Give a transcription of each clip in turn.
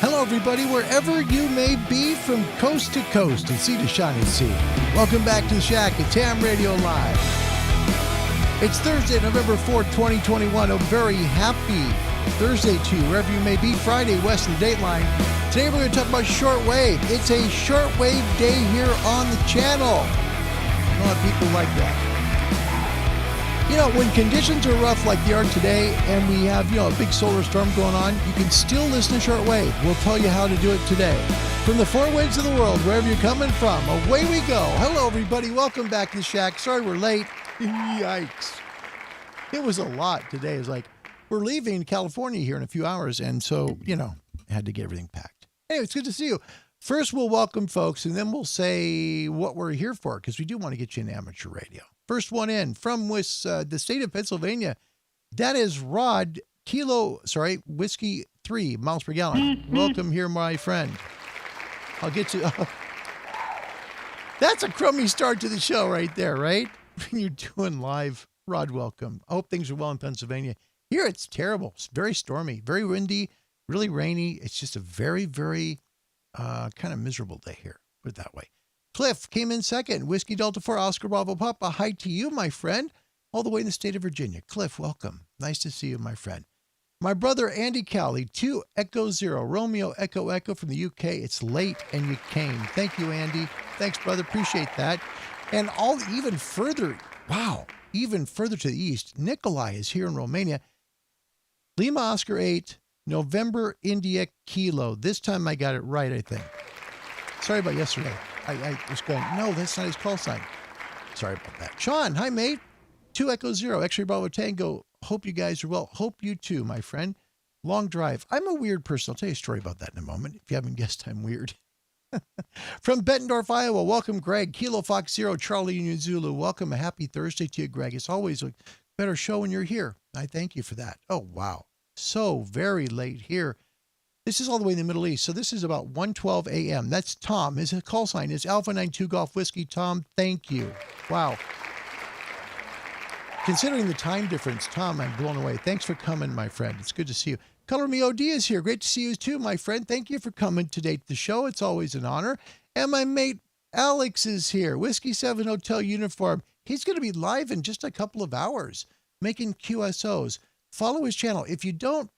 Hello, everybody, wherever you may be from coast to coast and sea to shining sea. Welcome back to the Shack. It's Ham Radio Live. It's Thursday, November 4th, 2021. A very happy Thursday to you, wherever you may be. Friday, west of the Dateline. Today, we're going to talk about shortwave. It's a shortwave day here on the channel. A lot of people like that. You know, when conditions are rough like they are today and we have, a big solar storm going on, you can still listen to shortwave. We'll tell you how to do it today. From the four winds of the world, wherever you're coming from, away we go. Hello, everybody. Welcome back to the Shack. Sorry we're late. Yikes. It was a lot today. It's like, we're leaving California here in a few hours, and so, had to get everything packed. Hey, it's good to see you. First, we'll welcome folks, and then we'll say what we're here for, because we do want to get you in amateur radio. First one in from the state of Pennsylvania. That is Rod Whiskey 3 miles per gallon. Welcome here, my friend. I'll get to... That's a crummy start to the show right there, right? When you're doing live. Rod, welcome. I hope things are well in Pennsylvania. Here, it's terrible. It's very stormy, very windy, really rainy. It's just a very, very kind of miserable day here. Put it that way. Cliff came in second. Whiskey Delta 4, Oscar Bravo Papa. Hi to you, my friend, all the way in the state of Virginia. Cliff, welcome. Nice to see you, my friend. My brother, Andy Cowley, 2 Echo 0, Romeo Echo Echo from the UK. It's late and you came. Thank you, Andy. Thanks, brother. Appreciate that. And even further to the east, Nikolai is here in Romania. Lima Oscar 8, November India Kilo. This time I got it right, I think. Sorry about yesterday. I was going, no, that's not his call sign. Sorry about that. Sean, hi, mate. 2 Echo 0, X-Ray Bravo Tango. Hope you guys are well. Hope you too, my friend. Long drive. I'm a weird person. I'll tell you a story about that in a moment. If you haven't guessed, I'm weird. From Bettendorf, Iowa, welcome, Greg. Kilo Fox 0, Charlie Union Zulu. Welcome. A happy Thursday to you, Greg. It's always a better show when you're here. I thank you for that. Oh, wow. So very late here. This is all the way in the Middle East. So this is about 1:12 a.m. That's Tom. His call sign is Alpha 92 Golf Whiskey. Tom, thank you. Wow. Considering the time difference, Tom, I'm blown away. Thanks for coming, my friend. It's good to see you. Color Me OD is here. Great to see you too, my friend. Thank you for coming today to the show. It's always an honor. And my mate Alex is here. Whiskey 7 Hotel Uniform. He's going to be live in just a couple of hours making QSOs. Follow his channel. If you don't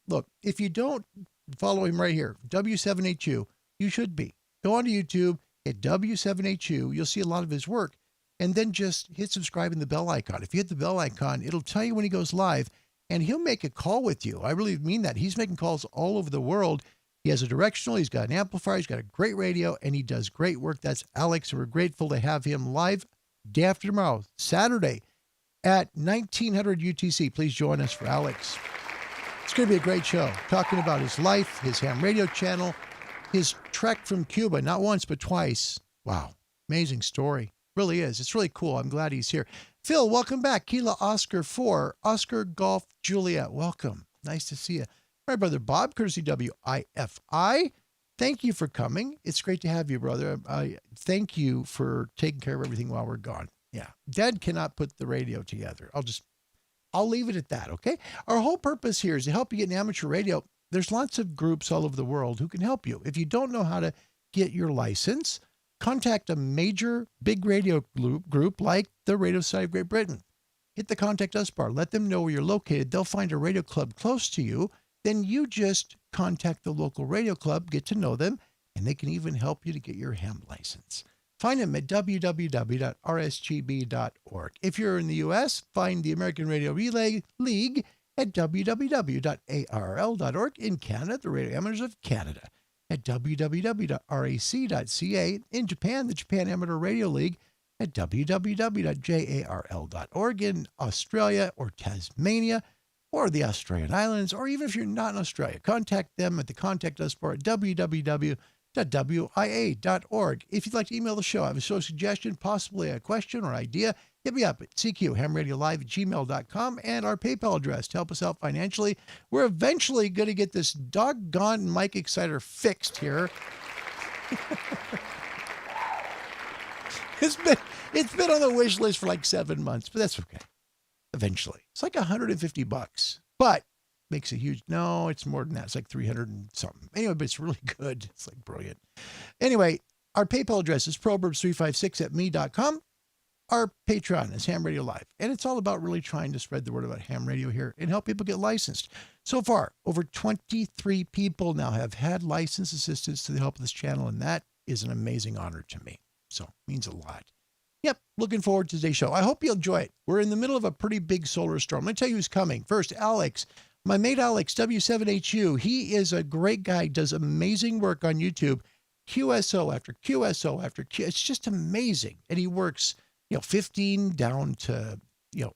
follow him right here, W7HU, you should be. Go onto YouTube, hit W7HU. You'll see a lot of his work. And then just hit subscribe and the bell icon. If you hit the bell icon, it'll tell you when he goes live, and he'll make a call with you. I really mean that. He's making calls all over the world. He has a directional. He's got an amplifier. He's got a great radio, and he does great work. That's Alex. We're grateful to have him live day after tomorrow, Saturday at 1900 UTC. Please join us for Alex. It's going to be a great show, talking about his life, his ham radio channel, his trek from Cuba, not once, but twice. Wow. Amazing story. Really is. It's really cool. I'm glad he's here. Phil, welcome back. Kilo Oscar 4, Oscar Golf Juliet. Welcome. Nice to see you. My brother Bob, courtesy WIFI. Thank you for coming. It's great to have you, brother. I thank you for taking care of everything while we're gone. Yeah. Dad cannot put the radio together. I'll leave it at that, okay? Our whole purpose here is to help you get in amateur radio. There's lots of groups all over the world who can help you. If you don't know how to get your license, contact a major big radio group like the Radio Society of Great Britain. Hit the Contact Us bar. Let them know where you're located. They'll find a radio club close to you. Then you just contact the local radio club, get to know them, and they can even help you to get your ham license. Find them at www.rsgb.org. If you're in the U.S., find the American Radio Relay League at www.arl.org. In Canada, the Radio Amateurs of Canada at www.rac.ca. In Japan, the Japan Amateur Radio League at www.jarl.org. In Australia or Tasmania or the Australian Islands, or even if you're not in Australia, contact them at the Contact Us bar at www.wia.org. If you'd like to email the show, I have a show suggestion, possibly a question or idea, hit me up at cqhamradiolive@gmail.com, and our PayPal address to help us out financially. We're eventually going to get this doggone mic exciter fixed here. It's been on the wish list for like 7 months, but that's okay. Eventually. It's like $150. but makes a huge, no, it's more than that. It's like 300 and something. Anyway, but it's really good. It's like brilliant. Anyway, our PayPal address is proverbs356@me.com. Our Patreon is Ham Radio Live, and it's all about really trying to spread the word about ham radio here and help people get licensed. So far, over 23 people now have had license assistance to the help of this channel, and that is an amazing honor to me. So it means a lot. Yep, looking forward to today's show. I hope you'll enjoy it. We're in the middle of a pretty big solar storm. Let me tell you who's coming. First, Alex, my mate Alex, W7HU. He is a great guy, does amazing work on YouTube. QSO after QSO after Q. It's just amazing. And he works 15 down to,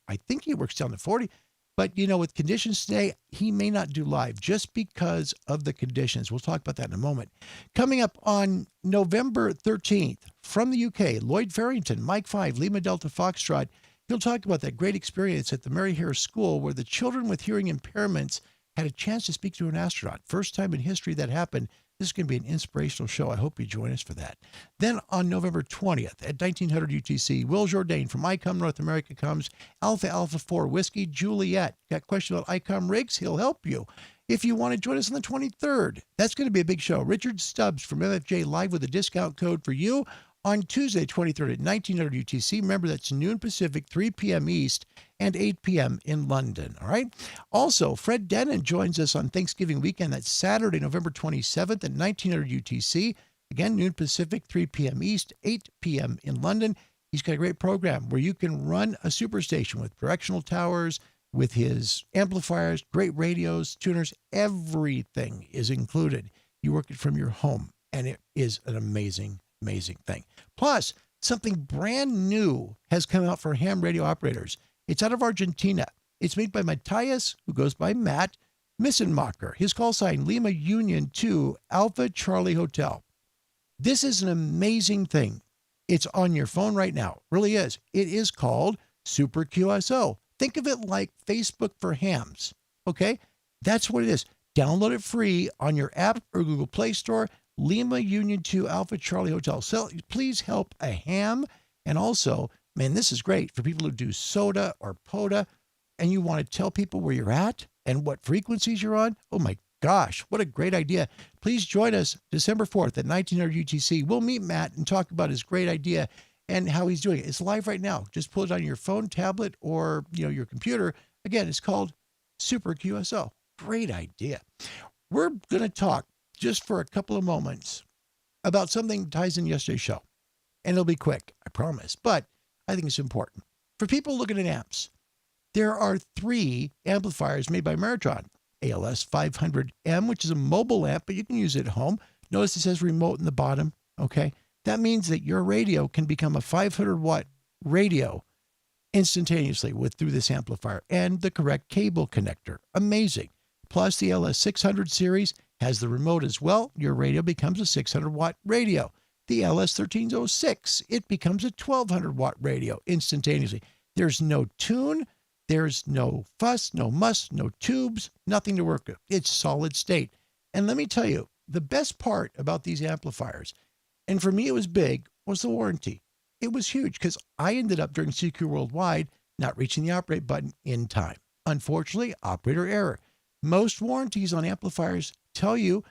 I think he works down to 40. But, with conditions today, he may not do live just because of the conditions. We'll talk about that in a moment. Coming up on November 13th from the UK, Lloyd Farrington, Mike 5, Lima Delta Foxtrot. He'll talk about that great experience at the Mary Harris School where the children with hearing impairments had a chance to speak to an astronaut. First time in history that happened. This is going to be an inspirational show. I hope you join us for that. Then on November 20th at 1900 UTC, Will Jourdain from Icom North America comes. Alpha Alpha 4 Whiskey Juliet. Got a question about Icom rigs? He'll help you. If you want to join us on the 23rd, that's going to be a big show. Richard Stubbs from MFJ live with a discount code for you on Tuesday, 23rd at 1900 UTC. Remember, that's noon Pacific, 3 p.m. East, and 8 p.m. in London. All right. Also, Fred Denon joins us on Thanksgiving weekend. That's Saturday, November 27th at 1900 UTC. Again, noon Pacific, 3 p.m. East, 8 p.m. in London. He's got a great program where you can run a superstation with directional towers, with his amplifiers, great radios, tuners, everything is included. You work it from your home, and it is an amazing thing. Plus, something brand new has come out for ham radio operators. It's out of Argentina. It's made by Matthias, who goes by Matt Missenmacher. His call sign, Lima Union 2 Alpha Charlie Hotel. This is an amazing thing. It's on your phone right now. It really is. It is called Super QSO. Think of it like Facebook for hams. Okay? That's what it is. Download it free on your app or Google Play Store. Lima Union 2 Alpha Charlie Hotel. So please help a ham. And also, man, this is great for people who do SOTA or POTA and you want to tell people where you're at and what frequencies you're on. Oh my gosh, what a great idea. Please join us December 4th at 1900 UTC. We'll meet Matt and talk about his great idea and how he's doing it. It's live right now. Just pull it on your phone, tablet, or your computer. Again, it's called Super QSO. Great idea. We're going to talk just for a couple of moments about something that ties in yesterday's show. And it'll be quick, I promise. But I think it's important. For people looking at amps, there are 3 amplifiers made by Ameritron. ALS 500M, which is a mobile amp, but you can use it at home. Notice it says remote in the bottom, okay? That means that your radio can become a 500-watt radio instantaneously through this amplifier and the correct cable connector. Amazing. Plus, the LS 600 series has the remote as well. Your radio becomes a 600-watt radio. The LS 1306, it becomes a 1200-watt radio instantaneously. There's no tune, there's no fuss, no muss, no tubes, nothing to work with. It's solid state. And let me tell you, the best part about these amplifiers, and for me it was big, was the warranty. It was huge because I ended up during CQ Worldwide not reaching the operate button in time. Unfortunately, operator error. Most warranties on amplifiers tell you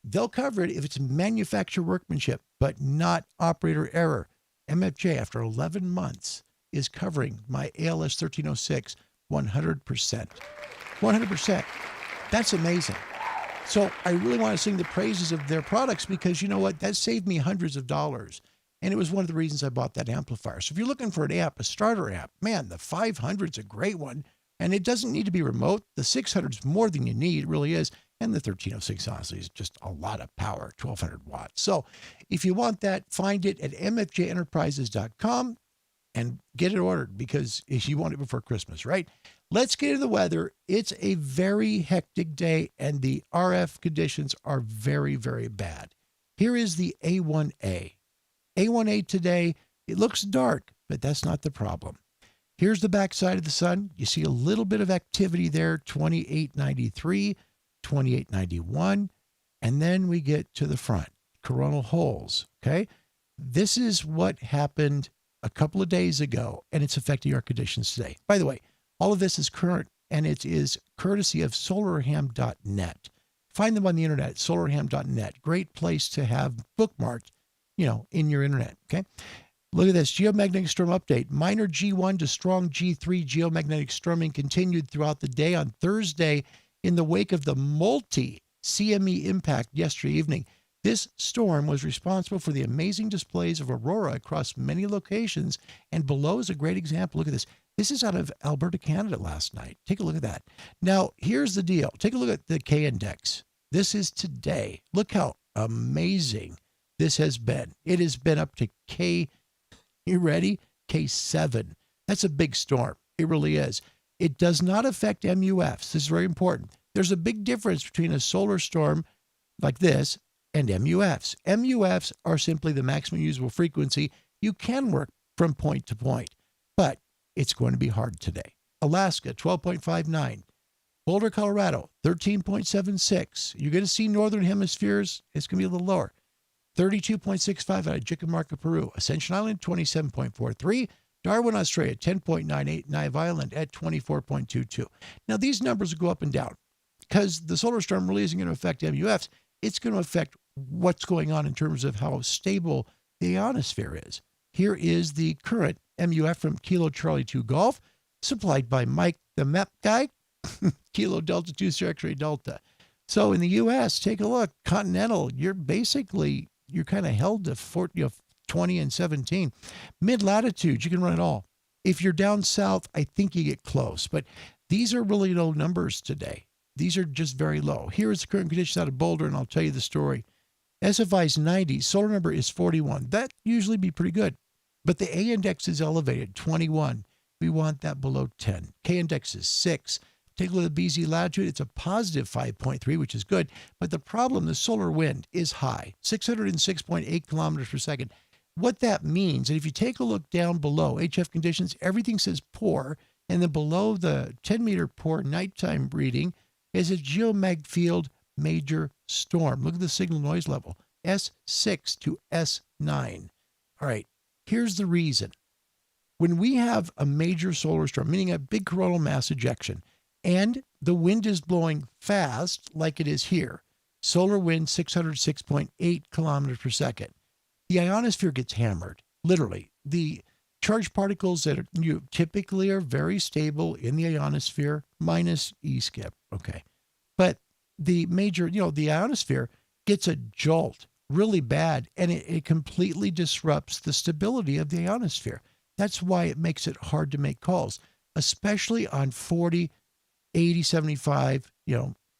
they'll cover it if it's manufacturer workmanship, but not operator error. MFJ, after 11 months, is covering my ALS 1306 100%. 100%. That's amazing. So I really want to sing the praises of their products because you know what? That saved me hundreds of dollars. And it was one of the reasons I bought that amplifier. So if you're looking for an amp, a starter amp, man, the 500's a great one. And it doesn't need to be remote. The 600's more than you need, it really is. And the 1306, honestly, is just a lot of power, 1200 watts. So if you want that, find it at mfjenterprises.com and get it ordered because you want it before Christmas, right? Let's get into the weather. It's a very hectic day and the RF conditions are very, very bad. Here is the A1A. A1A today, it looks dark, but that's not the problem. Here's the backside of the sun. You see a little bit of activity there, 2893, 2891, and then we get to the front, coronal holes, okay? This is what happened a couple of days ago, and it's affecting our conditions today. By the way, all of this is current and it is courtesy of solarham.net. Find them on the internet, solarham.net. Great place to have bookmarked, in your internet, okay? Look at this, geomagnetic storm update. Minor G1 to strong G3 geomagnetic storming continued throughout the day on Thursday in the wake of the multi-CME impact yesterday evening. This storm was responsible for the amazing displays of aurora across many locations, and below is a great example. Look at this. This is out of Alberta, Canada last night. Take a look at that. Now, here's the deal. Take a look at the K index. This is today. Look how amazing this has been. It has been up to K, you ready? K7. That's a big storm. It really is. It does not affect MUFs. This is very important. There's a big difference between a solar storm like this and MUFs. MUFs are simply the maximum usable frequency. You can work from point to point, but it's going to be hard today. Alaska, 12.59. Boulder, Colorado, 13.76. You're going to see northern hemispheres. It's going to be a little lower. 32.65 out of Jicamarca, Peru. Ascension Island, 27.43. Darwin, Australia, 10.98. Nive Island at 24.22. Now, these numbers will go up and down because the solar storm really isn't going to affect MUFs. It's going to affect what's going on in terms of how stable the ionosphere is. Here is the current MUF from Kilo Charlie 2 Golf, supplied by Mike the Map Guy, Kilo Delta 2 Sierra X-ray Delta. So in the U.S., take a look. Continental, you're kind of held to 20 and 17. Mid-latitude, you can run it all. If you're down south, I think you get close. But these are really low numbers today. These are just very low. Here is the current conditions out of Boulder, and I'll tell you the story. SFI is 90. Solar number is 41. That usually be pretty good. But the A index is elevated, 21. We want that below 10. K index is 6. Take a look at the BZ latitude. It's a positive 5.3, which is good. But the problem, the solar wind is high, 606.8 kilometers per second. What that means, and if you take a look down below, HF conditions, everything says poor. And then below the 10-meter poor nighttime reading is a geomag field major storm. Look at the signal noise level, S6 to S9. All right, here's the reason. When we have a major solar storm, meaning a big coronal mass ejection, and the wind is blowing fast like it is here, solar wind 606.8 kilometers per second, the ionosphere gets hammered, literally. The charged particles that typically are very stable in the ionosphere, minus E-skip, okay. But the major, the ionosphere gets a jolt really bad, and it completely disrupts the stability of the ionosphere. That's why it makes it hard to make calls, especially on 40, 80, 75,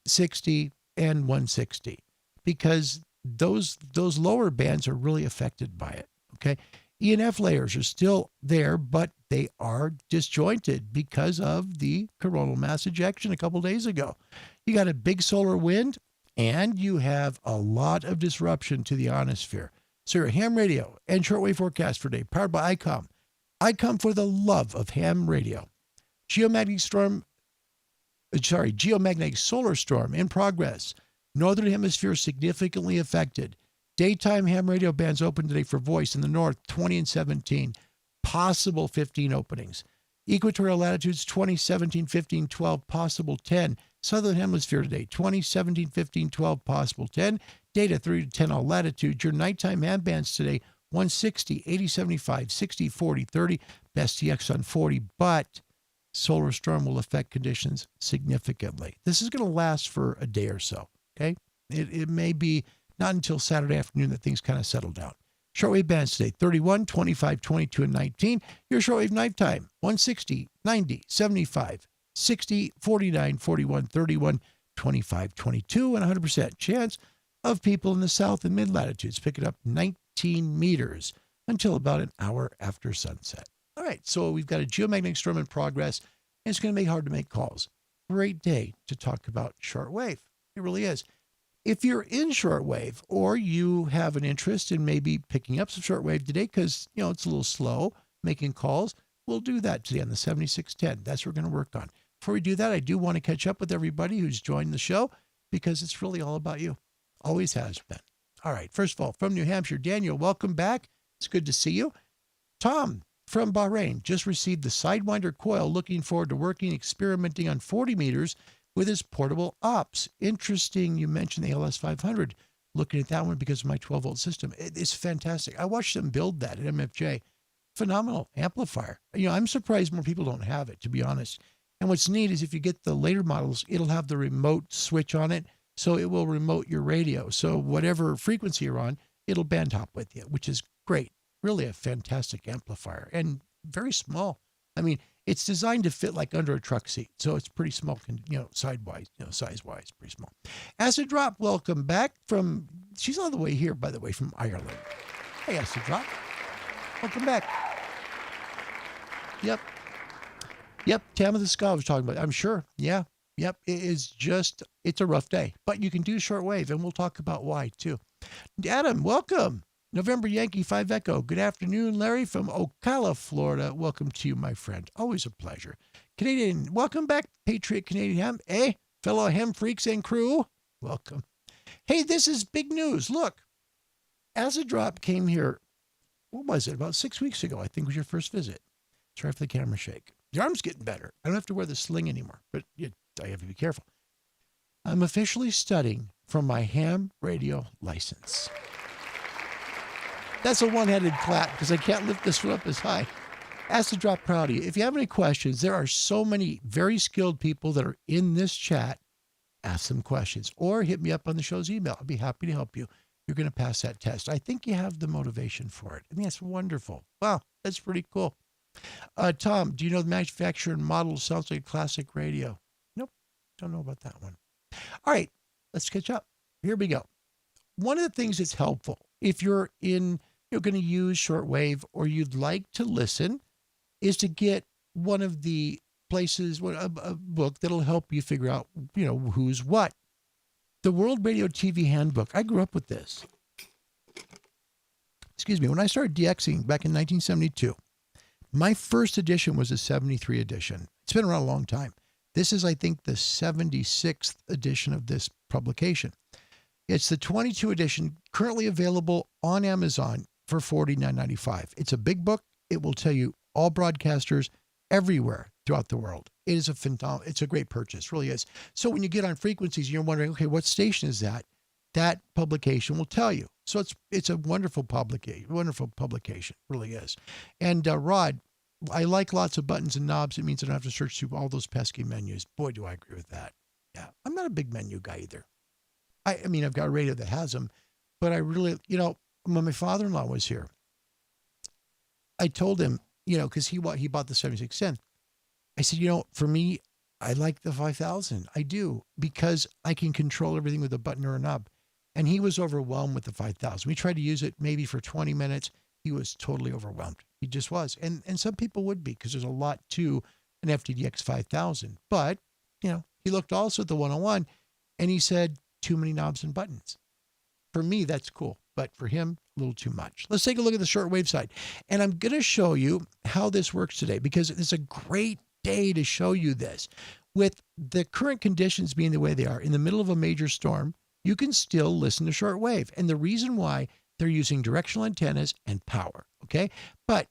60, and 160, because those lower bands are really affected by it, okay? E and F layers are still there, but they are disjointed because of the coronal mass ejection a couple days ago. You got a big solar wind, and you have a lot of disruption to the ionosphere. So your ham radio and shortwave forecast for today, powered by Icom. Icom for the love of ham radio. Geomagnetic solar storm in progress. Northern hemisphere significantly affected. Daytime ham radio bands open today for voice in the north, 20 and 17. Possible 15 openings. Equatorial latitudes, 20, 17, 15, 12, possible 10. Southern hemisphere today, 20, 17, 15, 12, possible 10. Data 3 to 10 all latitudes. Your nighttime ham bands today, 160, 80, 75, 60, 40, 30. Best TX on 40, but solar storm will affect conditions significantly. This is going to last for a day or so, okay? It may be not until Saturday afternoon that things kind of settle down. Shortwave bands today, 31, 25, 22, and 19. Your shortwave nighttime, 160, 90, 75, 60, 49, 41, 31, 25, 22, and 100% chance of people in the south and mid-latitudes picking up 19 meters until about an hour after sunset. All right, so we've got a geomagnetic storm in progress, and it's going to make it hard to make calls. Great day to talk about shortwave. It really is. If you're in shortwave, or you have an interest in maybe picking up some shortwave today because, it's a little slow making calls, we'll do that today on the 7610. That's what we're going to work on. Before we do that, I do want to catch up with everybody who's joined the show because it's really all about you. Always has been. All right, first of all, from New Hampshire, Daniel, welcome back. It's good to see you. Tom from Bahrain just received the Sidewinder coil, looking forward to experimenting on 40 meters with his portable ops. Interesting you mentioned the ALS 500. Looking at that one because of my 12-volt system. It's fantastic. I watched them build that at MFJ. Phenomenal amplifier. I'm surprised more people don't have it, to be honest. And what's neat is if you get the later models, it'll have the remote switch on it, so it will remote your radio. So whatever frequency you're on, it'll band hop with you, which is great. Really a fantastic amplifier and very small. I mean, it's designed to fit like under a truck seat. So it's pretty small, size-wise, pretty small. Acid Drop, welcome back she's all the way here, by the way, from Ireland. Hey, Acid Drop. Welcome back. Yep. Tam of the Ska was talking about it. I'm sure. Yeah. Yep. It's a rough day, but you can do shortwave, and we'll talk about why too. Adam, welcome. November Yankee 5 Echo. Good afternoon, Larry from Ocala, Florida. Welcome to you, my friend. Always a pleasure. Canadian, welcome back, Patriot Canadian Ham. Fellow ham freaks and crew. Welcome. Hey, this is big news. Look, Acid Drop came here, what was it, about 6 weeks ago, I think was your first visit. Sorry for the camera shake. Your arm's getting better. I don't have to wear the sling anymore, but I have to be careful. I'm officially studying for my ham radio license. That's a one-handed clap because I can't lift this one up as high. Acid Drop, proud of you. If you have any questions, there are so many very skilled people that are in this chat. Ask them questions or hit me up on the show's email. I'll be happy to help you. You're going to pass that test. I think you have the motivation for it. I mean, that's wonderful. Wow, that's pretty cool. Tom, do you know the manufacturer and model sounds like a classic radio? Nope, don't know about that one. All right, let's catch up. Here we go. One of the things that's helpful if you're going to use shortwave or you'd like to listen is to get one of the places, a book that'll help you figure out, who's what. The World Radio TV Handbook. I grew up with this. Excuse me. When I started DXing back in 1972, my first edition was a 73 edition. It's been around a long time. This is, I think, the 76th edition of this publication. It's the 22 edition, currently available on Amazon for $49.95. It's a big book. It will tell you all broadcasters everywhere throughout the world. It is it's a great purchase, really is. So when you get on frequencies, you're wondering, okay, what station is that? That publication will tell you. So it's a wonderful publication, really is. And Rod, I like lots of buttons and knobs. It means I don't have to search through all those pesky menus. Boy, do I agree with that. Yeah, I'm not a big menu guy either. I mean, I've got a radio that has them, but I really, when my father-in-law was here, I told him, because he bought the 7610. I said, for me, I like the 5000. I do, because I can control everything with a button or a knob. And he was overwhelmed with the 5000. We tried to use it maybe for 20 minutes. He was totally overwhelmed. He just was. And some people would be, because there's a lot to an FTDX 5000. But, he looked also at the 101 and he said, too many knobs and buttons. For me, that's cool. But for him, a little too much. Let's take a look at the shortwave side. And I'm going to show you how this works today, because it's a great day to show you this. With the current conditions being the way they are, in the middle of a major storm, you can still listen to shortwave. And the reason why, they're using directional antennas and power, okay? But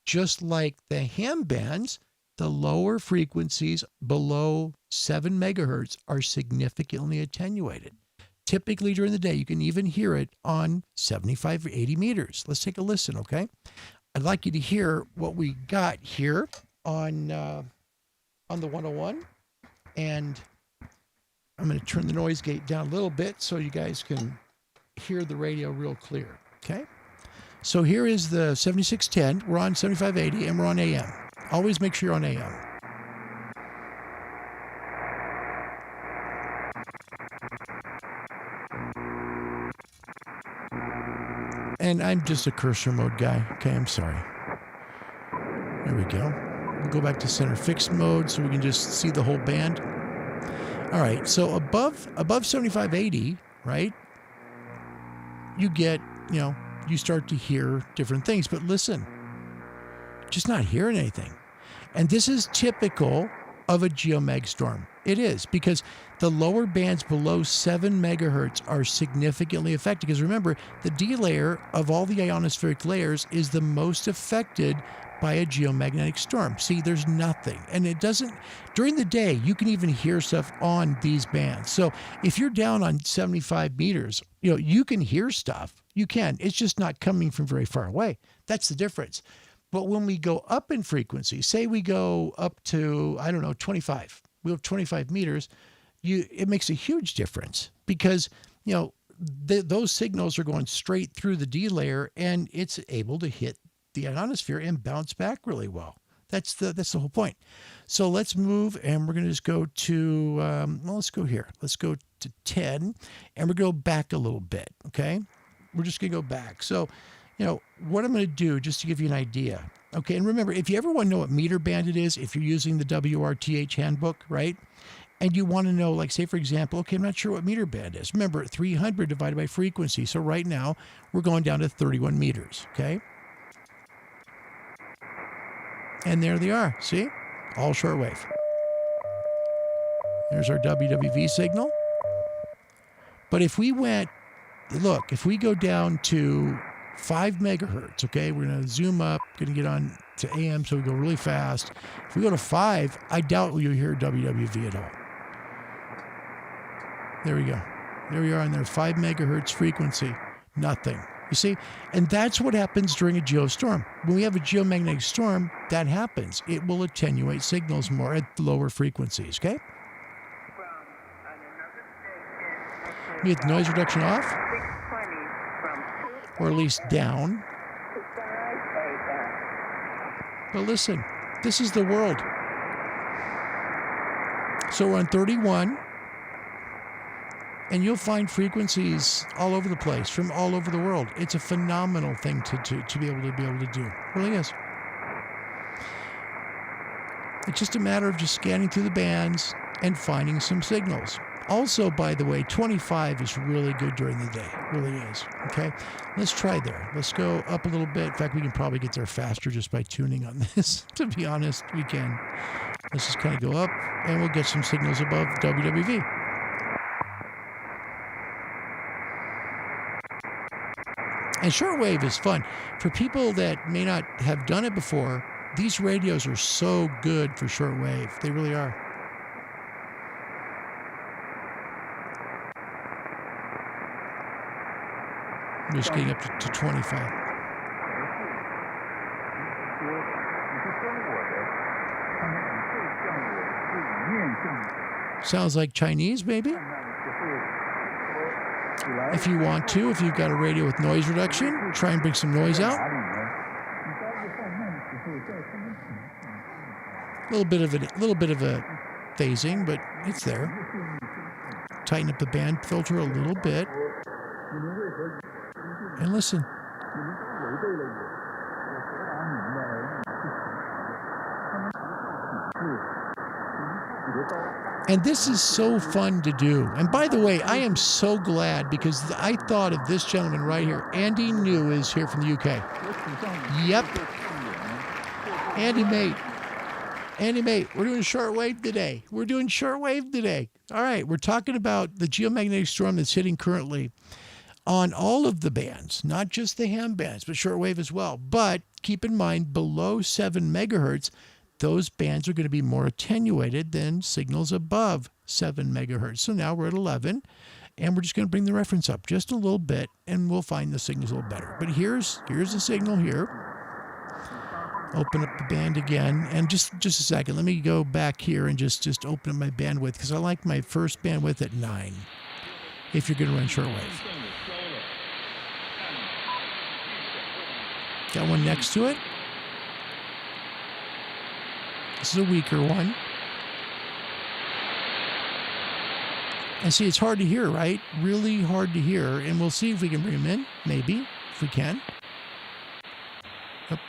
just like the ham bands, the lower frequencies below 7 megahertz are significantly attenuated. Typically during the day, you can even hear it on 75 or 80 meters. Let's take a listen, okay? I'd like you to hear what we got here on the 101. And I'm going to turn the noise gate down a little bit so you guys can hear the radio real clear, okay? So here is the 7610. We're on 7580 and we're on AM. Always make sure you're on AM. And I'm just a cursor mode guy. Okay, I'm sorry. There we go. We'll go back to center fixed mode so we can just see the whole band. All right, so above 7580, right, you get, you start to hear different things. But listen, just not hearing anything. And this is typical of a geomag storm. It is, because the lower bands below 7 megahertz are significantly affected. Because remember, the D layer of all the ionospheric layers is the most affected by a geomagnetic storm. See, there's nothing. And it doesn't, during the day, you can even hear stuff on these bands. So if you're down on 75 meters, you can hear stuff. You can. It's just not coming from very far away. That's the difference. But when we go up in frequency, say we go up to, 25, we have 25 meters, it makes a huge difference because, those signals are going straight through the D layer and it's able to hit the ionosphere and bounce back really well. That's the whole point. So let's move and we're going to just go to, let's go here. Let's go to 10 and we're going to go back a little bit. Okay. We're just going to go back. So, what I'm going to do just to give you an idea. Okay. And remember, if you ever want to know what meter band it is, if you're using the WRTH handbook, right? And you want to know, like, say, for example, okay, I'm not sure what meter band is. Remember, 300 divided by frequency. So right now, we're going down to 31 meters, okay? And there they are, see? All shortwave. There's our WWV signal. But if we went, look, if we go down to 5 megahertz, okay, we're going to zoom up, going to get on to AM, so we go really fast. If we go to 5, I doubt you'll hear WWV at all. There we go. There we are on their 5 megahertz frequency. Nothing. You see? And that's what happens during a geostorm. When we have a geomagnetic storm, that happens. It will attenuate signals more at lower frequencies, okay? We get the noise reduction off, or at least down. But listen, this is the world. So we're on 31. And you'll find frequencies all over the place, from all over the world. It's a phenomenal thing to be able to do. It really is. It's just a matter of just scanning through the bands and finding some signals. Also, by the way, 25 is really good during the day. It really is. Okay? Let's try there. Let's go up a little bit. In fact, we can probably get there faster just by tuning on this. To be honest, we can. Let's just kind of go up, and we'll get some signals above WWV. And shortwave is fun. For people that may not have done it before, these radios are so good for shortwave. They really are. I'm just getting up to 25. Sounds like Chinese, maybe? If you want to, if you've got a radio with noise reduction, try and bring some noise out. A little bit of a phasing, but it's there. Tighten up the band filter a little bit. And listen. And this is so fun to do. And by the way, I am so glad because I thought of this gentleman right here. Andy New is here from the UK. Yep. Andy, mate, we're doing shortwave today. All right, we're talking about the geomagnetic storm that's hitting currently on all of the bands, not just the ham bands, but shortwave as well. But keep in mind, below 7 megahertz, those bands are going to be more attenuated than signals above 7 megahertz. So now we're at 11, and we're just going to bring the reference up just a little bit, and we'll find the signals a little better. But here's the signal here. Open up the band again, and just a second. Let me go back here and just open up my bandwidth, because I like my first bandwidth at 9, if you're going to run shortwave. Got one next to it. This is a weaker one. And see, it's hard to hear, right? Really hard to hear. And we'll see if we can bring them in, maybe, if we can. Yep.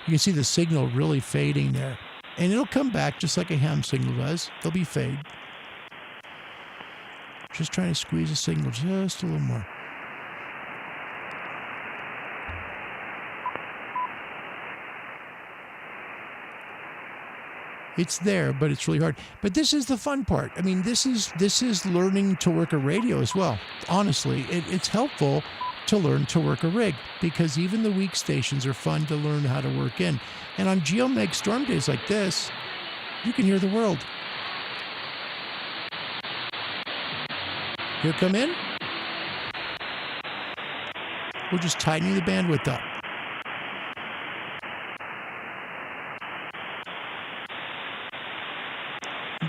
You can see the signal really fading there. And it'll come back just like a ham signal does. There'll be fade. Just trying to squeeze the signal just a little more. It's there, but it's really hard. But this is the fun part. I mean, this is learning to work a radio as well. Honestly, it's helpful to learn to work a rig, because even the weak stations are fun to learn how to work in. And on geomag storm days like this, you can hear the world. Here come in. We're just tightening the bandwidth up.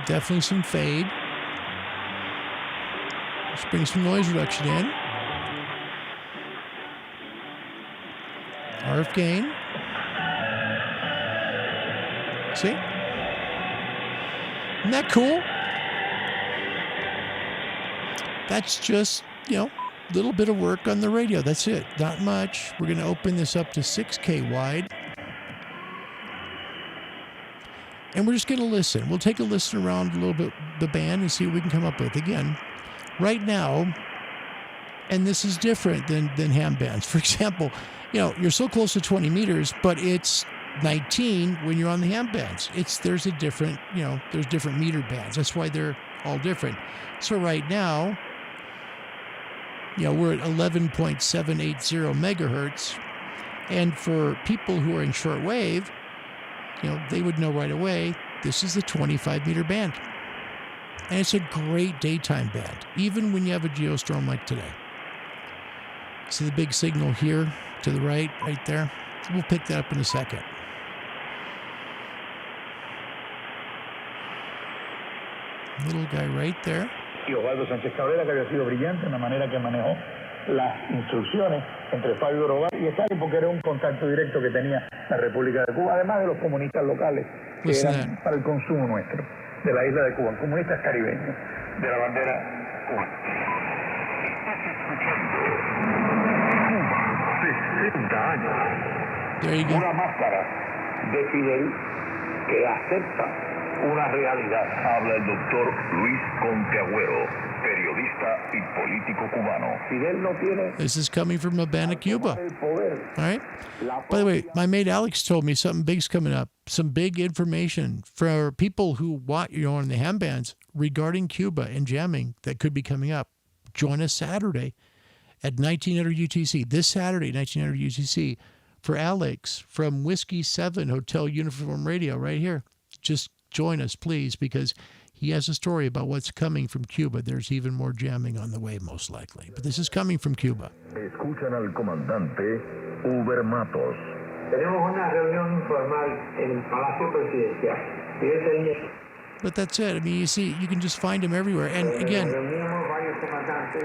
Definitely some fade. Let's bring some noise reduction in. RF gain. See? Isn't that cool? That's just, a little bit of work on the radio. That's it. Not much. We're going to open this up to 6K wide. And we're just going to listen. We'll take a listen around a little bit the band and see what we can come up with. Again, right now, and this is different than ham bands. For example, you're so close to 20 meters, but it's 19 when you're on the ham bands. There's a different, there's different meter bands. That's why they're all different. So right now, we're at 11.780 megahertz. And for people who are in shortwave, they would know right away, this is the 25 meter band. And it's a great daytime band, even when you have a geostorm like today. See the big signal here to the right there? We'll pick that up in a second. Little guy right there. Y Osvaldo Sánchez Cabrera, que había sido brillante en la manera que manejó las instrucciones entre Fabio Grobar y Stalin, porque era un contacto directo que tenía la República de Cuba, además de los comunistas locales que eran para el consumo nuestro, de la isla de Cuba, comunistas caribeños, de la bandera cubana. Cuba, 60 años. Una máscara de Fidel que acepta una realidad. Habla el doctor Luis Conteagüero, periodista y político cubano. Fidel no tiene. This is coming from Havana, Cuba. All right. By the way, my mate Alex told me something big's coming up. Some big information for people who want on the ham bands regarding Cuba and jamming that could be coming up. Join us Saturday at 1900 UTC. This Saturday, 1900 UTC, for Alex from Whiskey 7 Hotel Uniform Radio right here. Just join us, please, because he has a story about what's coming from Cuba. There's even more jamming on the way, most likely. But this is coming from Cuba. Escuchan al comandante Uber Matos. Tenemos una reunión informal en el Palacio Presidencial. But that's it. I mean, you see, you can just find him everywhere. And again,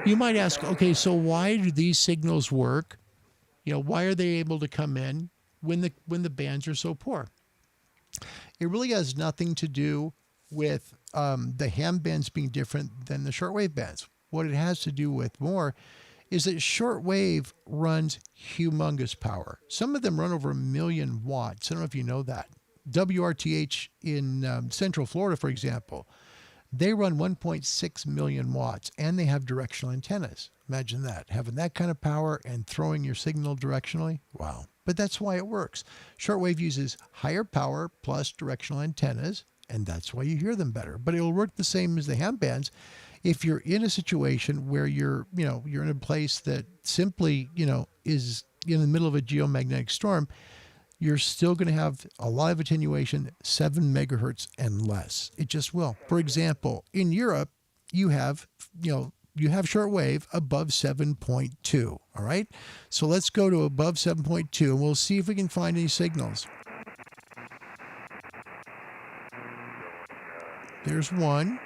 you might ask, okay, so why do these signals work? Why are they able to come in when the bands are so poor? It really has nothing to do with the ham bands being different than the shortwave bands. What it has to do with more is that shortwave runs humongous power. Some of them run over 1 million watts. I don't know if you know that. WRTH in Central Florida, for example, they run 1.6 million watts, and they have directional antennas. Imagine that, having that kind of power and throwing your signal directionally. Wow. But that's why it works. Shortwave uses higher power plus directional antennas, and that's why you hear them better. But it'll work the same as the ham bands. If you're in a situation where you're in a place that simply, is in the middle of a geomagnetic storm, you're still going to have a lot of attenuation, 7 megahertz and less. It just will. For example, in Europe, you have shortwave above 7.2, all right? So let's go to above 7.2, and we'll see if we can find any signals. There's one.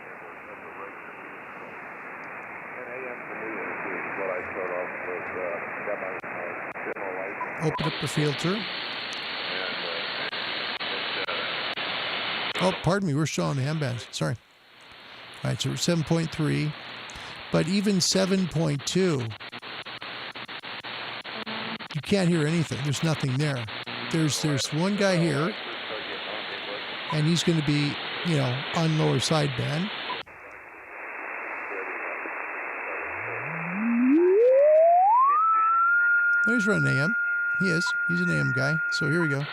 Open up the filter. Oh, pardon me, we're showing the ham bands. Sorry. All right, so we're 7.3. But even 7.2, you can't hear anything. There's nothing there. There's one guy here, and he's going to be, on lower sideband. Oh, he's running AM. He is. He's an AM guy. So here we go.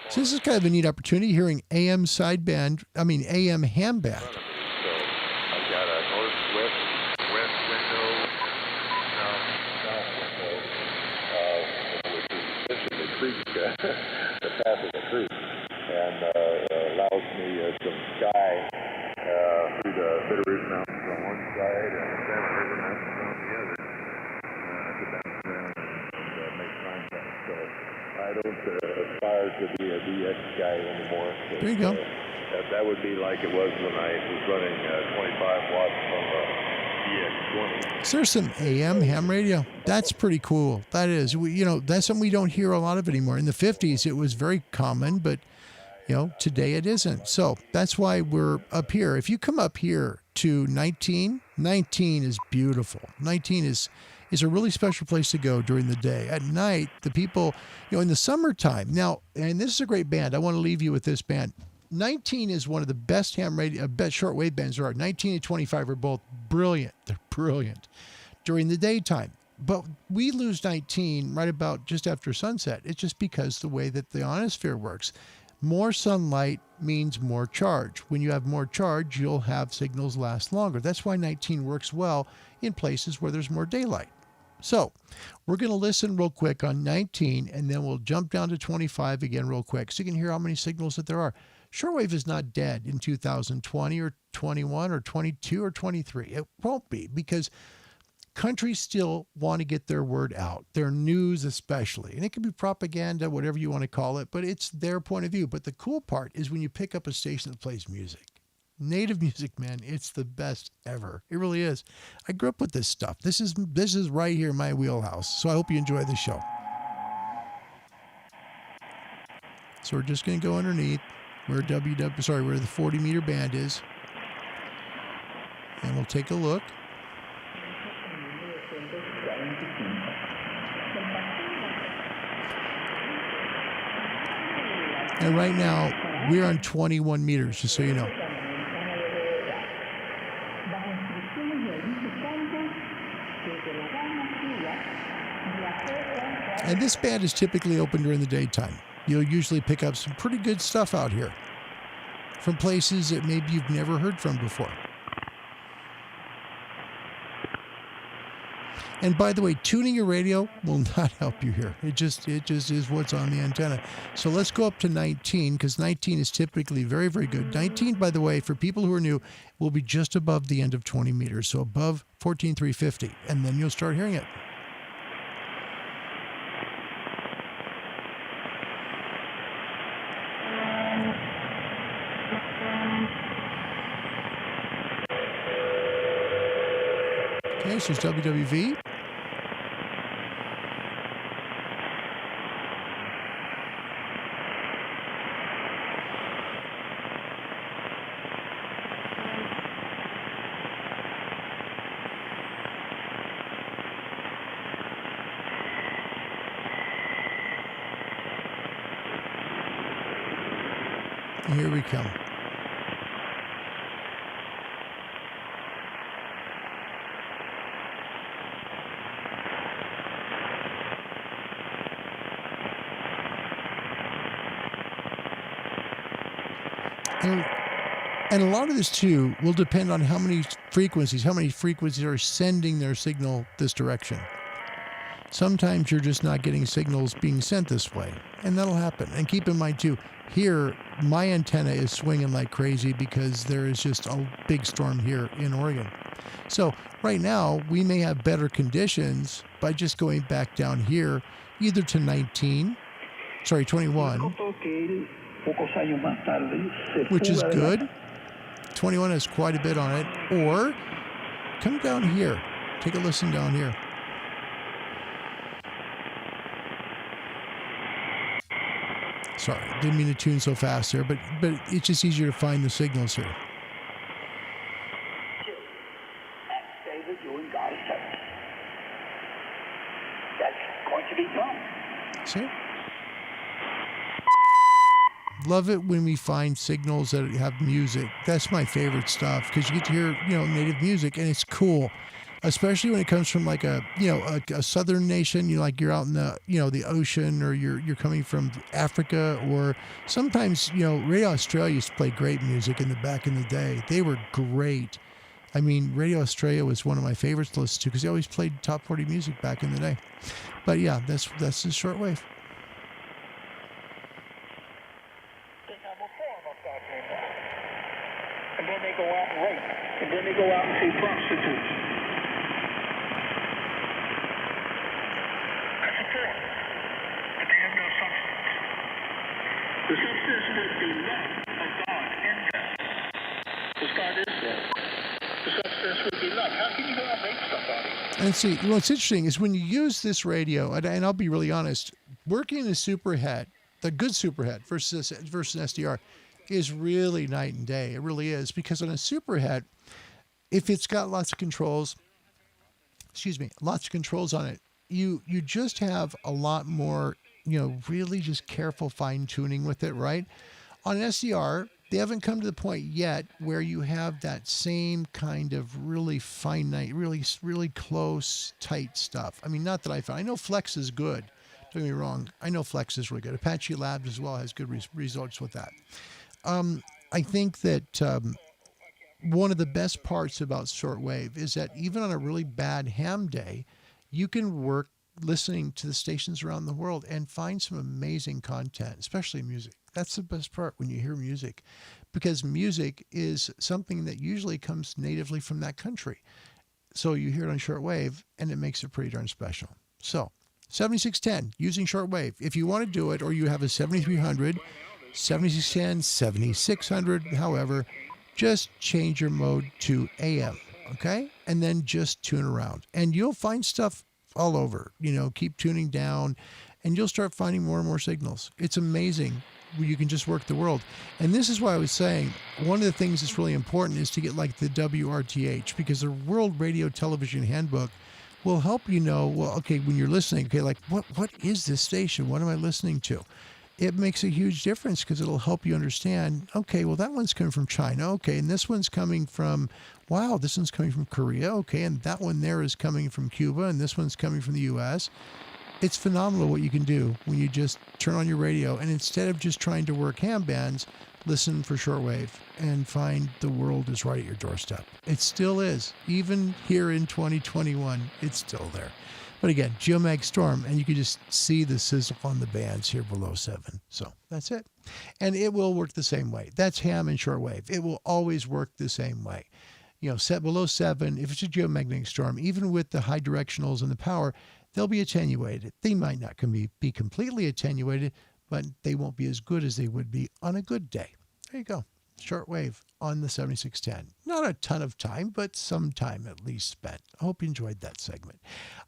So this is kind of a neat opportunity, hearing AM sideband, AM ham band. So I've got a northwest creek, the path of the creek, and allows me some sky through the Bitterroot Mountains on one side and the Salmon River Mountains on the other to bounce around and make contact. So I don't aspire to be a DX guy anymore. There you go. That would be like it was when I was running 25 watts from a DX20. So there's some AM ham radio. That's pretty cool. That is. That's something we don't hear a lot of anymore. In the 50s, it was very common, but today it isn't. So that's why we're up here. If you come up here to 19 is beautiful. 19 is a really special place to go during the day. At night, the people, in the summertime. Now, and this is a great band. I want to leave you with this band. 19 is one of the best best shortwave bands there are. 19 and 25 are both brilliant. They're brilliant during the daytime. But we lose 19 right about just after sunset. It's just because the way that the ionosphere works. More sunlight means more charge. When you have more charge, you'll have signals last longer. That's why 19 works well in places where there's more daylight. So we're going to listen real quick on 19, and then we'll jump down to 25 again real quick so you can hear how many signals that there are. Shortwave is not dead in 2020 or 21 or 22 or 23. It won't be, because countries still want to get their word out, their news especially. And it can be propaganda, whatever you want to call it, but it's their point of view. But the cool part is when you pick up a station that plays music. Native music, man, it's the best ever. It really is. I grew up with this stuff. This is right here in my wheelhouse. So I hope you enjoy the show. So we're just going to go underneath where where the 40 meter band is. And we'll take a look. And right now, we're on 21 meters, just so you know. And this band is typically open during the daytime. You'll usually pick up some pretty good stuff out here from places that maybe you've never heard from before. And by the way, tuning your radio will not help you here. It just is what's on the antenna. So let's go up to 19, because 19 is typically very, very good. 19, by the way, for people who are new, will be just above the end of 20 meters, so above 14,350, and then you'll start hearing it. Okay, so it's WWV. Here we come. And a lot of this, too, will depend on how many frequencies are sending their signal this direction. Sometimes you're just not getting signals being sent this way, and that'll happen. And keep in mind, too, here, my antenna is swinging like crazy because there is just a big storm here in Oregon. So right now, we may have better conditions by just going back down here, either to 21, which is good. 21 has quite a bit on it. Or come down here. Take a listen down here. Sorry, didn't mean to tune so fast there, but it's just easier to find the signals here. That's going to be done. See? Love it when we find signals that have music. That's my favorite stuff, because you get to hear, native music, and it's cool. Especially when it comes from like a southern nation, like you're out in the, the ocean, or you're coming from Africa, or sometimes, Radio Australia used to play great music back in the day. They were great. I mean, Radio Australia was one of my favorites to listen to, because they always played top 40 music back in the day. But yeah, that's the shortwave. and then they go out and rape, and then they go out and see prostitutes. That's a form, but they have no substance. The substance is the love of God in them. Because God is love. The substance would be love. How can you go out and rape somebody? And see, what's interesting is when you use this radio, and I'll be really honest, working in a superhead, the good superhead versus an SDR, is really night and day. It really is, because on a superhead, if it's got lots of controls on it, you just have a lot more, really just careful fine tuning with it, right? On an SDR, they haven't come to the point yet where you have that same kind of really finite, really close, tight stuff. I mean, not that I found. I know Flex is good. Don't get me wrong. I know Flex is really good. Apache Labs as well has good results with that. I think that one of the best parts about shortwave is that even on a really bad ham day, you can work listening to the stations around the world and find some amazing content, especially music. That's the best part when you hear music, because music is something that usually comes natively from that country. So you hear it on shortwave and it makes it pretty darn special. So 7610 using shortwave. If you want to do it, or you have a 7300, 7610, 7600, however, just change your mode to AM, okay? And then just tune around. And you'll find stuff all over. Keep tuning down, and you'll start finding more and more signals. It's amazing. You can just work the world. And this is why I was saying one of the things that's really important is to get like the WRTH, because the World Radio Television Handbook will help you know, well, okay, when you're listening, okay, like what is this station? What am I listening to? It makes a huge difference, because it'll help you understand, okay, well, that one's coming from China. Okay, and this one's coming from, wow, this one's coming from Korea. Okay, and that one there is coming from Cuba, and this one's coming from the U.S. It's phenomenal what you can do when you just turn on your radio, and instead of just trying to work ham bands, listen for shortwave and find the world is right at your doorstep. It still is. Even here in 2021, it's still there. But again, Geomag Storm, and you can just see the sizzle on the bands here below 7. So that's it. And it will work the same way. That's ham and shortwave. It will always work the same way. Set below 7, if it's a geomagnetic storm, even with the high directionals and the power, they'll be attenuated. They might not be completely attenuated, but they won't be as good as they would be on a good day. There you go. Shortwave on the 7610. Not a ton of time, but some time at least spent. I hope you enjoyed that segment.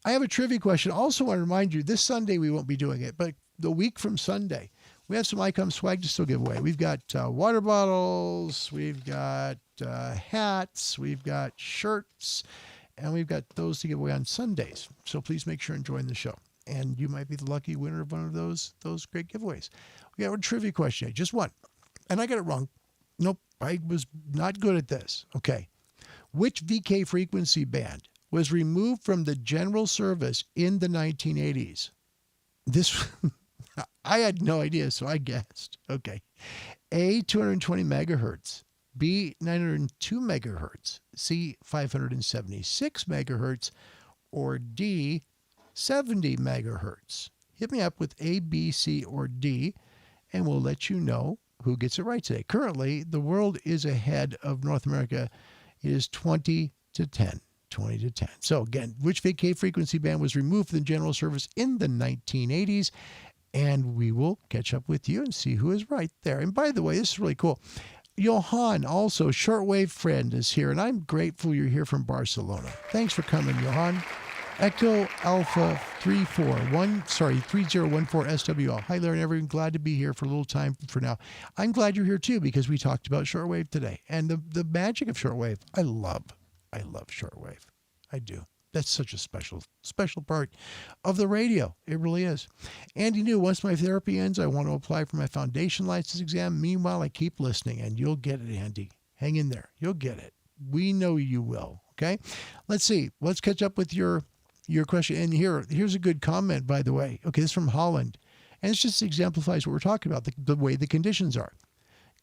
I have a trivia question. Also want to remind you, this Sunday we won't be doing it, but the week from Sunday, we have some Icom swag to still give away. We've got water bottles, we've got hats, we've got shirts, and we've got those to give away on Sundays. So please make sure and join the show. And you might be the lucky winner of one of those great giveaways. We got a trivia question, just one. And I got it wrong. Nope, I was not good at this. Okay. Which VK frequency band was removed from the general service in the 1980s? This, I had no idea, so I guessed. Okay. A, 220 megahertz. B, 902 megahertz. C, 576 megahertz. Or D, 70 megahertz. Hit me up with A, B, C, or D, and we'll let you know who gets it right today. Currently, the world is ahead of North America. It is 20 to 10. 20 to 10. So again, which VK frequency band was removed from the general service in the 1980s? And we will catch up with you and see who is right there. And by the way, this is really cool. Johan, also shortwave friend, is here, and I'm grateful you're here from Barcelona. Thanks for coming, Johan. Echo Alpha 3014 SWL. Hi, Larry and everyone. Glad to be here for a little time for now. I'm glad you're here too, because we talked about shortwave today and the magic of shortwave. I love shortwave. I do. That's such a special part of the radio. It really is. Andy knew once my therapy ends, I want to apply for my foundation license exam. Meanwhile, I keep listening, and you'll get it, Andy. Hang in there. You'll get it. We know you will. Okay. Let's see. Let's catch up with your question. And here's a good comment, by the way. Okay, this is from Holland. And it just exemplifies what we're talking about, the way the conditions are.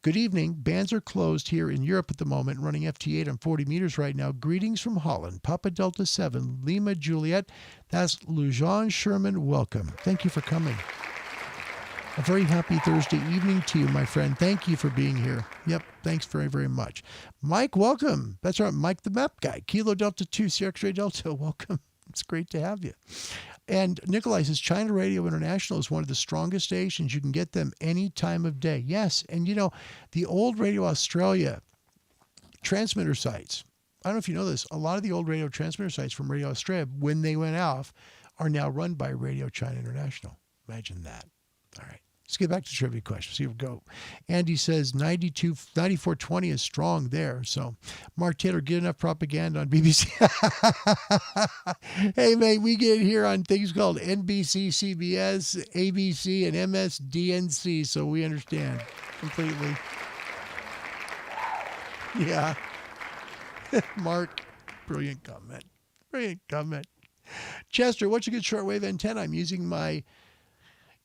Good evening. Bands are closed here in Europe at the moment, running FT8 on 40 meters right now. Greetings from Holland. Papa Delta 7, Lima Juliet. That's Lujan Sherman. Welcome. Thank you for coming. A very happy Thursday evening to you, my friend. Thank you for being here. Yep, thanks very, very much. Mike, welcome. That's right, Mike the map guy. Kilo Delta 2, Sierra X-Ray Delta, welcome. It's great to have you. And Nikolai says, China Radio International is one of the strongest stations. You can get them any time of day. Yes, and you know, the old Radio Australia transmitter sites, I don't know if you know this, a lot of the old radio transmitter sites from Radio Australia, when they went off, are now run by Radio China International. Imagine that. All right. Let's get back to trivia questions. Here we go. Andy says 9420 is strong there. So, Mark Taylor, get enough propaganda on BBC. Hey, mate, we get here on things called NBC, CBS, ABC, and MSDNC, so we understand completely. Yeah. Mark, brilliant comment. Brilliant comment. Chester, what's a good shortwave antenna? I'm using my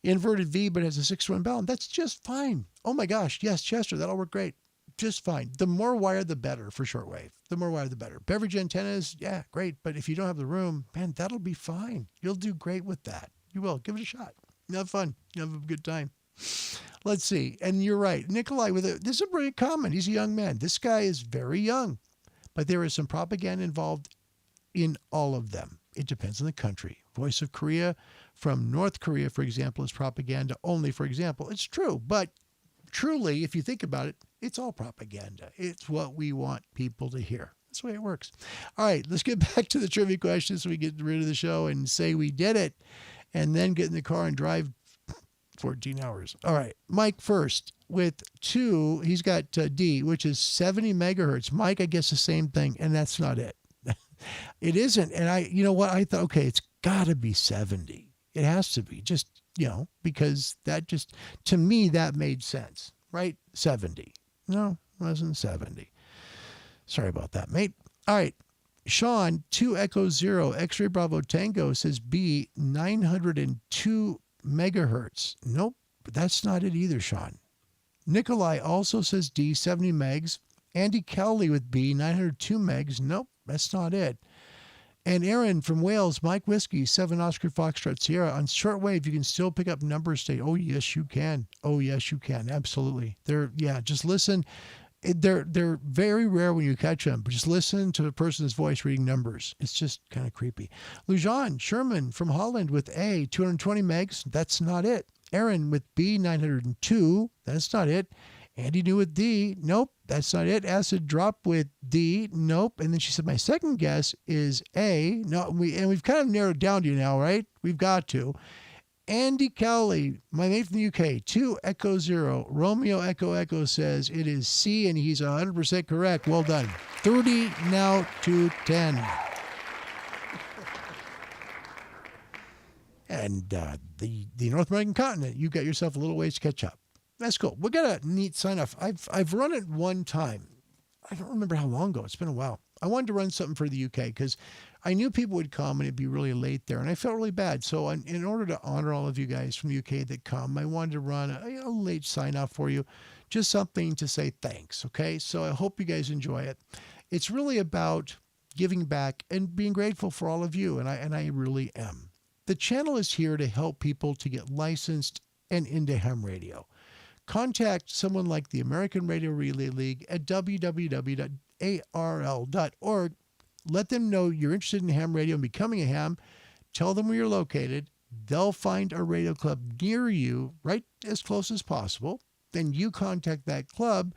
inverted V, but has a 6-to-1 balance. That's just fine. Oh my gosh. Yes, Chester, that'll work great. Just fine. The more wire, the better for shortwave. The more wire, the better. Beverage antennas, yeah, great. But if you don't have the room, man, that'll be fine. You'll do great with that. You will. Give it a shot. You have fun. You have a good time. Let's see. And you're right. Nikolai, this is a brilliant comment. He's a young man. This guy is very young, but there is some propaganda involved in all of them. It depends on the country. Voice of Korea from North Korea, for example, is propaganda only, for example. It's true, but truly, if you think about it, it's all propaganda. It's what we want people to hear. That's the way it works. All right, let's get back to the trivia questions so we get rid of the show and say we did it, and then get in the car and drive 14 hours. All right, Mike first with 2. He's got D, which is 70 megahertz. Mike, I guess the same thing, and that's not it. It isn't. And you know what? I thought, okay, it's got to be 70. It has to be just, because that just, to me, that made sense, right? 70. No, it wasn't 70. Sorry about that, mate. All right. Sean, 2 Echo 0, X-Ray Bravo Tango says B, 902 megahertz. Nope, but that's not it either, Sean. Nikolai also says D, 70 megs. Andy Cowley with B, 902 megs. Nope, that's not it. And Aaron from Wales, Mike Whiskey, 7 Oscar Foxtrot Sierra. On shortwave, you can still pick up numbers. Oh, yes, you can. Oh, yes, you can. Absolutely. Just listen. They're very rare when you catch them, but just listen to the person's voice reading numbers. It's just kind of creepy. Lujan Sherman from Holland with A, 220 megs. That's not it. Aaron with B, 902. That's not it. Andy New with D. Nope, that's not it. Acid Drop with D. Nope. And then she said, my second guess is A. No, we've kind of narrowed down to you now, right? We've got to. Andy Cowley, my mate from the UK, 2 Echo 0. Romeo Echo Echo says it is C, and he's 100% correct. Well done. 30 now to 10. And the North American continent, you got yourself a little ways to catch up. That's cool. We got a neat sign off. I've run it one time. I don't remember how long ago. It's been a while. I wanted to run something for the UK because I knew people would come and it'd be really late there. And I felt really bad. So in order to honor all of you guys from the UK that come, I wanted to run a late sign off for you. Just something to say thanks. Okay. So I hope you guys enjoy it. It's really about giving back and being grateful for all of you. And I really am. The channel is here to help people to get licensed and into ham radio. Contact someone like the American Radio Relay League at www.arl.org. Let them know you're interested in ham radio and becoming a ham. Tell them where you're located. They'll find a radio club near you, right as close as possible. Then you contact that club.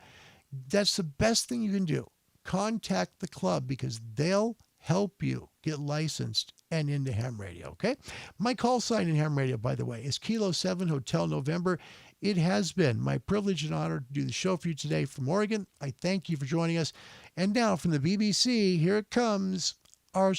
That's the best thing you can do. Contact the club because they'll help you get licensed and into ham radio, okay? My call sign in ham radio, by the way, is Kilo 7 Hotel November. It has been my privilege and honor to do the show for you today from Oregon. I thank you for joining us. And now from the BBC, here it comes. Our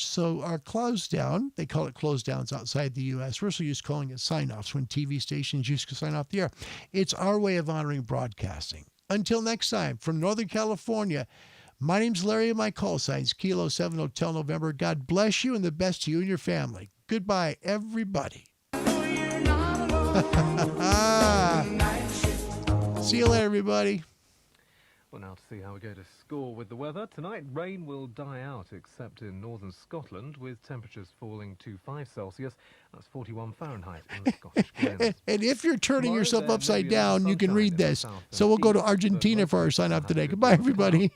close down. They call it close downs outside the U.S. We're so used to calling it sign-offs when TV stations used to sign off the air. It's our way of honoring broadcasting. Until next time, from Northern California, my name's Larry and my call sign's Kilo 7 Hotel November. God bless you and the best to you and your family. Goodbye, everybody. See you later, everybody. Well, now to see how we go to score with the weather. Tonight, rain will die out, except in northern Scotland, with temperatures falling to 5 Celsius. That's 41 Fahrenheit in the Scottish Glens. And if you're turning Tomorrow, yourself there may upside be a little down, you can sunshine read in the this. south So and we'll go to east, but Argentina most for our of it sign will off have today. to Goodbye, do with clouds. everybody.